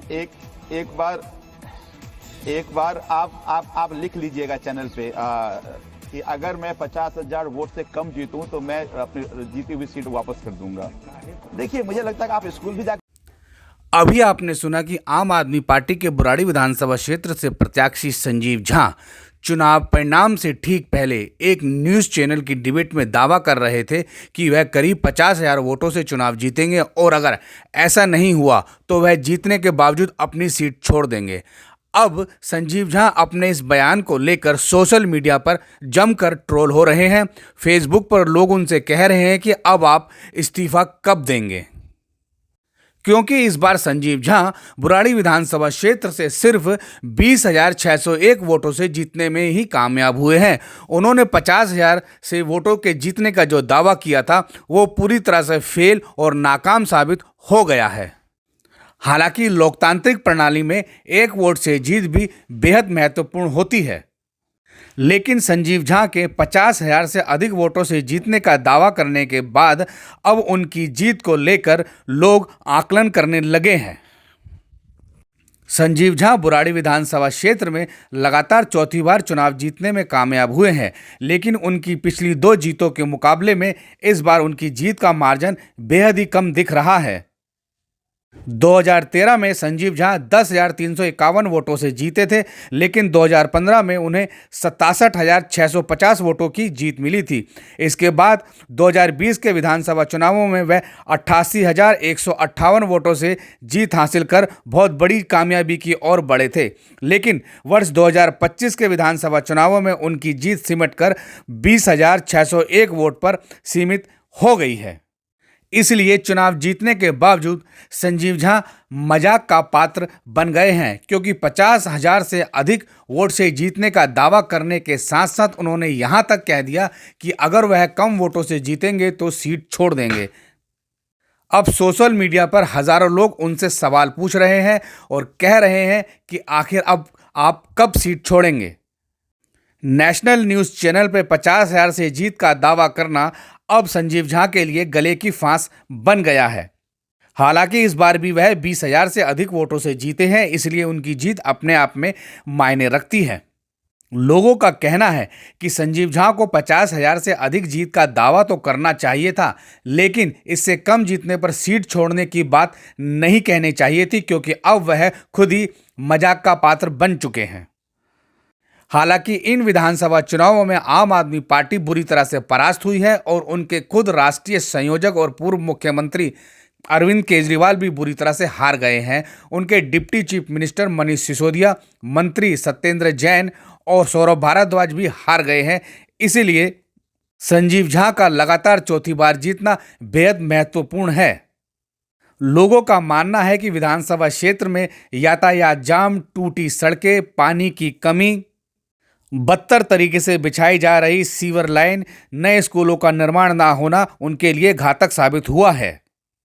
एक एक बार एक बार आप लिख लीजिएगा चैनल पे कि अगर मैं 50,000 वोट से कम जीतूं तो मैं अपनी जीती हुई सीट वापस कर दूंगा। देखिए, मुझे लगता है कि आप स्कूल भी जा। अभी आपने सुना कि आम आदमी पार्टी के बुराड़ी विधानसभा क्षेत्र से प्रत्याशी संजीव झा चुनाव परिणाम से ठीक पहले एक न्यूज़ चैनल की डिबेट में दावा कर रहे थे कि वह करीब 50,000 वोटों से चुनाव जीतेंगे और अगर ऐसा नहीं हुआ तो वह जीतने के बावजूद अपनी सीट छोड़ देंगे। अब संजीव झा अपने इस बयान को लेकर सोशल मीडिया पर जमकर ट्रोल हो रहे हैं। फेसबुक पर लोग उनसे कह रहे हैं कि अब आप इस्तीफा कब देंगे, क्योंकि इस बार संजीव झा बुराड़ी विधानसभा क्षेत्र से सिर्फ 20,601 वोटों से जीतने में ही कामयाब हुए हैं। उन्होंने 50,000 से वोटों के जीतने का जो दावा किया था वो पूरी तरह से फेल और नाकाम साबित हो गया है। हालांकि लोकतांत्रिक प्रणाली में एक वोट से जीत भी बेहद महत्वपूर्ण होती है, लेकिन संजीव झा के 50,000 से अधिक वोटों से जीतने का दावा करने के बाद अब उनकी जीत को लेकर लोग आकलन करने लगे हैं। संजीव झा बुराड़ी विधानसभा क्षेत्र में लगातार चौथी बार चुनाव जीतने में कामयाब हुए हैं, लेकिन उनकी पिछली 2 जीतों के मुकाबले में इस बार उनकी जीत का मार्जिन बेहद ही कम दिख रहा है। 2013 में संजीव झा 10,351 वोटों से जीते थे, लेकिन 2015 में उन्हें 67,650 वोटों की जीत मिली थी। इसके बाद 2020 के विधानसभा चुनावों में वह 88,158 वोटों से जीत हासिल कर बहुत बड़ी कामयाबी की ओर बढ़े थे, लेकिन वर्ष 2025 के विधानसभा चुनावों में उनकी जीत सिमटकर 20,601 वोट पर सीमित हो गई है। इसलिए चुनाव जीतने के बावजूद संजीव झा मजाक का पात्र बन गए हैं, क्योंकि 50,000 से अधिक वोट से जीतने का दावा करने के साथ साथ उन्होंने यहां तक कह दिया कि अगर वह कम वोटों से जीतेंगे तो सीट छोड़ देंगे। अब सोशल मीडिया पर हजारों लोग उनसे सवाल पूछ रहे हैं और कह रहे हैं कि आखिर अब आप कब सीट छोड़ेंगे। नेशनल न्यूज़ चैनल पर 50,000 से जीत का दावा करना अब संजीव झा के लिए गले की फांस बन गया है। हालांकि इस बार भी वह 20,000 से अधिक वोटों से जीते हैं, इसलिए उनकी जीत अपने आप में मायने रखती है। लोगों का कहना है कि संजीव झा को 50,000 से अधिक जीत का दावा तो करना चाहिए था, लेकिन इससे कम जीतने पर सीट छोड़ने की बात नहीं कहनी चाहिए थी, क्योंकि अब वह खुद ही मजाक का पात्र बन चुके हैं। हालांकि इन विधानसभा चुनावों में आम आदमी पार्टी बुरी तरह से परास्त हुई है और उनके खुद राष्ट्रीय संयोजक और पूर्व मुख्यमंत्री अरविंद केजरीवाल भी बुरी तरह से हार गए हैं। उनके deputy chief minister Manish Sisodia, मंत्री सत्येंद्र जैन और सौरभ भारद्वाज भी हार गए हैं। इसीलिए संजीव झा का लगातार चौथी बार जीतना बेहद महत्वपूर्ण है। लोगों का मानना है कि विधानसभा क्षेत्र में यातायात जाम, टूटी सड़कें, पानी की कमी, बदतर तरीके से बिछाई जा रही सीवर लाइन, नए स्कूलों का निर्माण ना होना उनके लिए घातक साबित हुआ है।